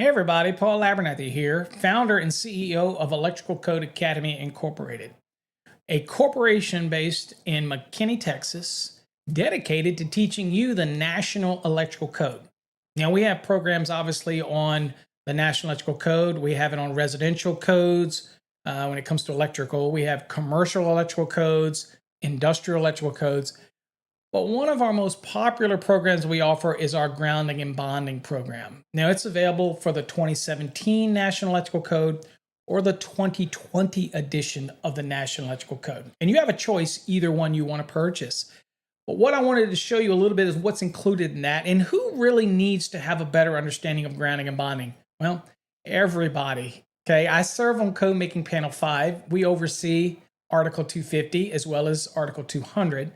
Hey everybody, Paul Abernathy here, founder and CEO of Electrical Code Academy Incorporated, a corporation based in McKinney, Texas, dedicated to teaching you the National Electrical Code. Now, we have programs obviously on the National Electrical Code. We have it on residential codes. When it comes to electrical, we have commercial electrical codes, industrial electrical codes. But one of our most popular programs we offer is our grounding and bonding program. Now, it's available for the 2017 National Electrical Code or the 2020 edition of the National Electrical Code. And you have a choice, either one you want to purchase. But what I wanted to show you a little bit is what's included in that and who really needs to have a better understanding of grounding and bonding. Well, everybody. Okay, I serve on Code Making Panel 5. We oversee Article 250 as well as Article 200.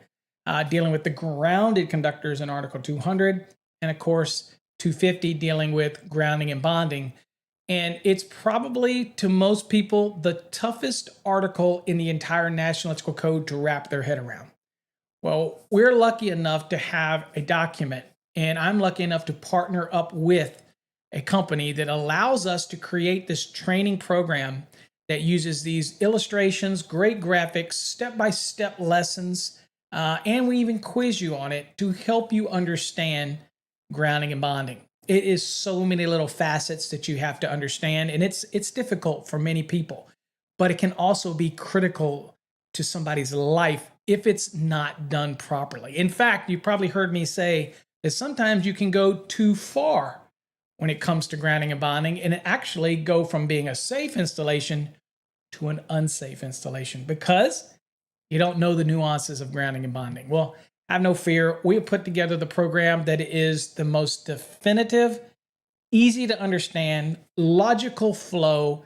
Dealing with the grounded conductors in Article 200, and of course, 250 dealing with grounding and bonding. And it's probably, to most people, the toughest article in the entire National Electrical Code to wrap their head around. Well, we're lucky enough to have a document, and I'm lucky enough to partner up with a company that allows us to create this training program that uses these illustrations, great graphics, step-by-step lessons, and we even quiz you on it to help you understand grounding and bonding. It is so many little facets that you have to understand, and it's difficult for many people, but it can also be critical to somebody's life if it's not done properly. In fact, you probably heard me say that sometimes you can go too far when it comes to grounding and bonding, and actually go from being a safe installation to an unsafe installation because you don't know the nuances of grounding and bonding. Well, have no fear. We have put together the program that is the most definitive, easy to understand, logical flow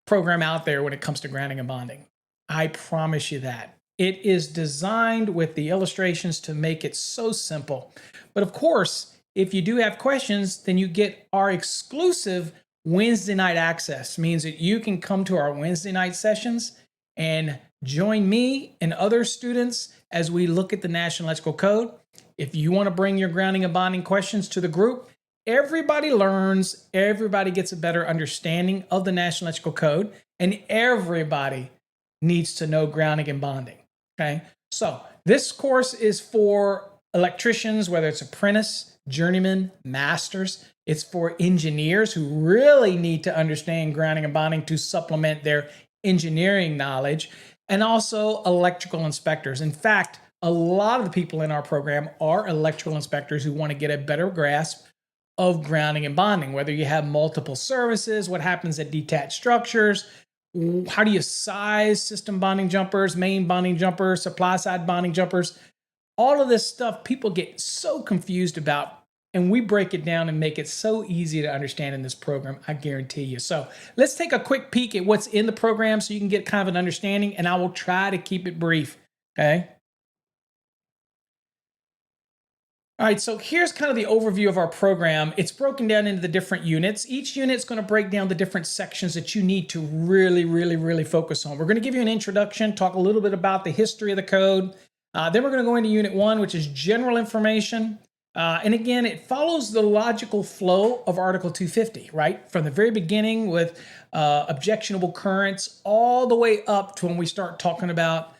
program out there when it comes to grounding and bonding. I promise you that. It is designed with the illustrations to make it so simple. But of course, if you do have questions, then you get our exclusive Wednesday night access. Means that you can come to our Wednesday night sessions and join me and other students as we look at the National Electrical Code. If you want to bring your grounding and bonding questions to the group, everybody learns, everybody gets a better understanding of the National Electrical Code, and everybody needs to know grounding and bonding. Okay, so this course is for electricians, whether it's apprentice, journeyman, masters. It's for engineers who really need to understand grounding and bonding to supplement their engineering knowledge, and also electrical inspectors. In fact, a lot of the people in our program are electrical inspectors who want to get a better grasp of grounding and bonding, whether you have multiple services, what happens at detached structures, how do you size system bonding jumpers, main bonding jumpers, supply side bonding jumpers. All of this stuff people get so confused about, and we break it down and make it so easy to understand in this program, I guarantee you. So let's take a quick peek at what's in the program so you can get kind of an understanding, and I will try to keep it brief, okay? All right, so here's kind of the overview of our program. It's broken down into the different units. Each unit's going to break down the different sections that you need to really focus on. We're going to give you an introduction, talk a little bit about the history of the code. Then we're going to go into Unit 1, which is general information. And again, it follows the logical flow of Article 250, right? From the very beginning with objectionable currents all the way up to when we start talking about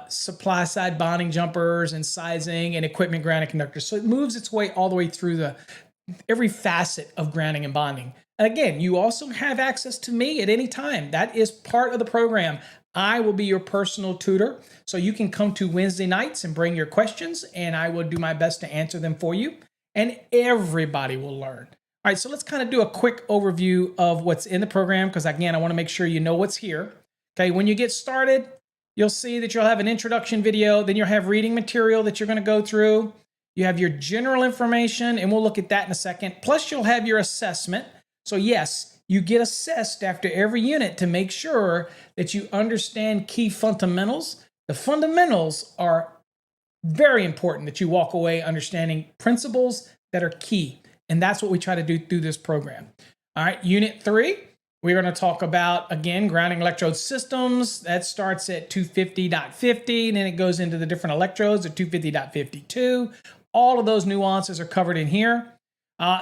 supply side bonding jumpers and sizing and equipment grounding conductors. So it moves its way all the way through every facet of grounding and bonding. And again, you also have access to me at any time. That is part of the program. I will be your personal tutor. So you can come to Wednesday nights and bring your questions, and I will do my best to answer them for you. And everybody will learn. All right, so let's kind of do a quick overview of what's in the program, because again, I want to make sure you know what's here. Okay, when you get started, you'll see that you'll have an introduction video, then you'll have reading material that you're going to go through. You have your general information, and we'll look at that in a second. Plus, you'll have your assessment. So yes, you get assessed after every unit to make sure that you understand key fundamentals. The fundamentals are very important, that you walk away understanding principles that are key. And that's what we try to do through this program. All right, Unit 3. We're going to talk about, again, grounding electrode systems. That starts at 250.50, and then it goes into the different electrodes at 250.52. All of those nuances are covered in here.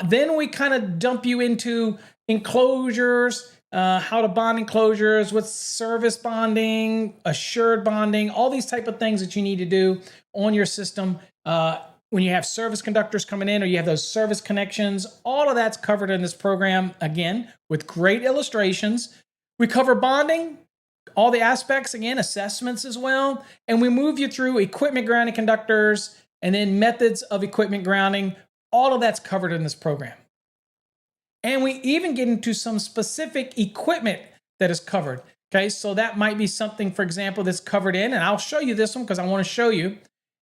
Then we kind of dump you into enclosures, how to bond enclosures with service bonding, assured bonding, all these type of things that you need to do on your system. When you have service conductors coming in or you have those service connections, all of that's covered in this program, again, with great illustrations. We cover bonding, all the aspects, again, assessments as well. And we move you through equipment grounding conductors and then methods of equipment grounding. All of that's covered in this program. And we even get into some specific equipment that is covered. Okay, so that might be something, for example, that's covered in, and I'll show you this one because I want to show you,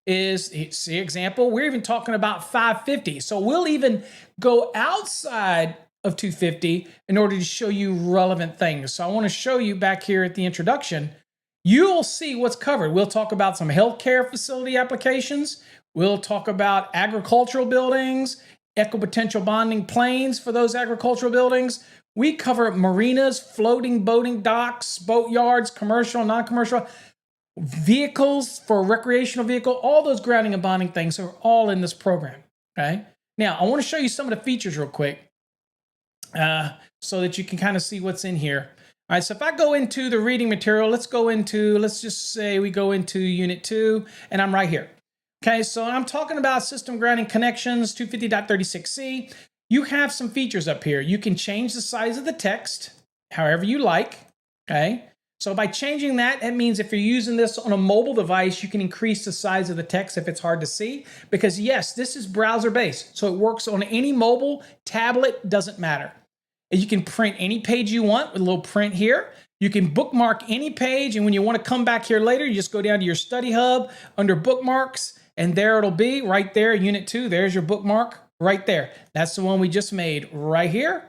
is, see example, we're even talking about 550. So we'll even go outside of 250 in order to show you relevant things. So I want to show you back here at the introduction, you'll see what's covered. We'll talk about some healthcare facility applications. We'll talk about agricultural buildings, equipotential bonding planes for those agricultural buildings. We cover marinas, floating boating docks, boat yards, commercial, non-commercial, vehicles for recreational vehicle. All those grounding and bonding things are all in this program, okay? Now, I want to show you some of the features real quick so that you can kind of see what's in here. All right, so if I go into the reading material, let's just say we go into Unit 2, and I'm right here. Okay, so I'm talking about system grounding connections, 250.36c. You have some features up here. You can change the size of the text however you like, okay? So by changing that, it means if you're using this on a mobile device, you can increase the size of the text if it's hard to see. Because yes, this is browser-based, so it works on any mobile, tablet, doesn't matter. And you can print any page you want with a little print here. You can bookmark any page, and when you want to come back here later, you just go down to your study hub under bookmarks, and there it'll be right there, Unit 2. There's your bookmark right there. That's the one we just made right here.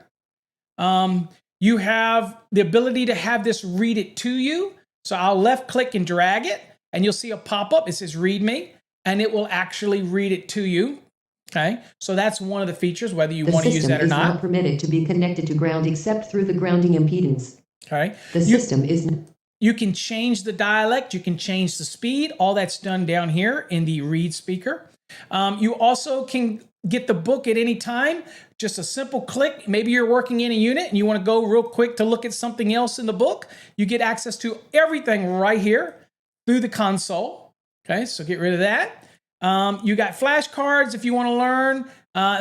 You have the ability to have this read it to you. So I'll left click and drag it, and you'll see a pop-up. It says read me, and it will actually read it to you. Okay, so that's one of the features, whether you want to use that or not. The system is not permitted to be connected to ground except through the grounding impedance. Okay. The system is... You can change the dialect, you can change the speed. All that's done down here in the read speaker. You also can get the book at any time. Just a simple click. Maybe you're working in a unit and you want to go real quick to look at something else in the book. You get access to everything right here through the console. Okay, so get rid of that. You got flashcards if you want to learn.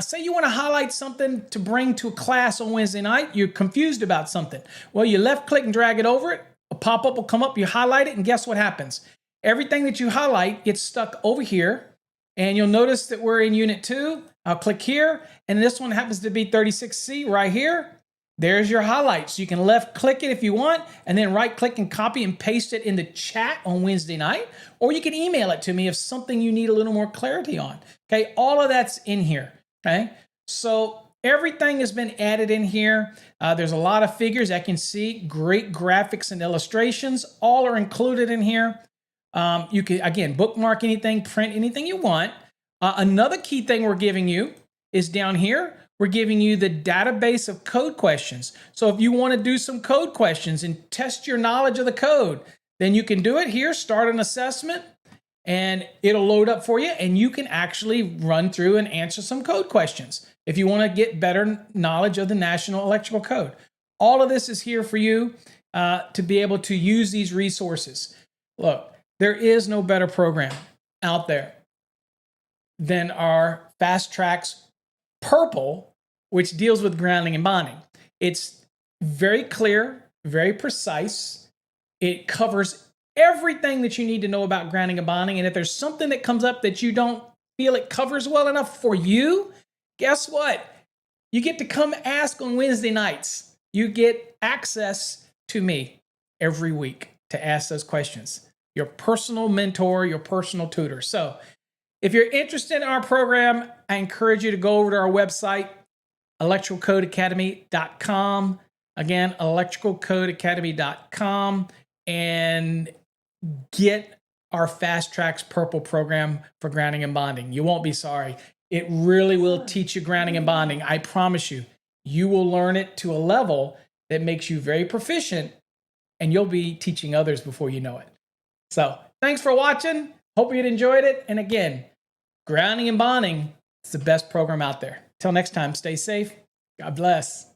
Say you want to highlight something to bring to a class on Wednesday night. You're confused about something. Well, you left click and drag it over it. A pop-up will come up, you highlight it, and guess what happens? Everything that you highlight gets stuck over here, and you'll notice that we're in Unit 2. I'll click here, and this one happens to be 36C right here. There's your highlights. You can left click it if you want, and then right click and copy and paste it in the chat on Wednesday night, or you can email it to me if something you need a little more clarity on. Okay, all of that's in here, okay? So everything has been added in here. There's a lot of figures I can see, great graphics and illustrations, all are included in here. You can, again, bookmark anything, print anything you want. Another key thing we're giving you is down here, we're giving you the database of code questions. So if you want to do some code questions and test your knowledge of the code, then you can do it here, start an assessment, and it'll load up for you, and you can actually run through and answer some code questions if you want to get better knowledge of the National Electrical Code. All of this is here for you to be able to use these resources. Look, there is no better program out there than our Fast Tracks Purple, which deals with grounding and bonding. It's very clear, very precise. It covers everything that you need to know about grounding and bonding. And if there's something that comes up that you don't feel it covers well enough for you, guess what? You get to come ask on Wednesday nights. You get access to me every week to ask those questions. Your personal mentor, your personal tutor. So if you're interested in our program, I encourage you to go over to our website, electricalcodeacademy.com. Again, electricalcodeacademy.com, and get our Fast Tracks Purple program for grounding and bonding. You won't be sorry. It really will teach you grounding and bonding. I promise you, you will learn it to a level that makes you very proficient, and you'll be teaching others before you know it. So thanks for watching. Hope you enjoyed it. And again, grounding and bonding It's the best program out there. Till next time, stay safe. God bless.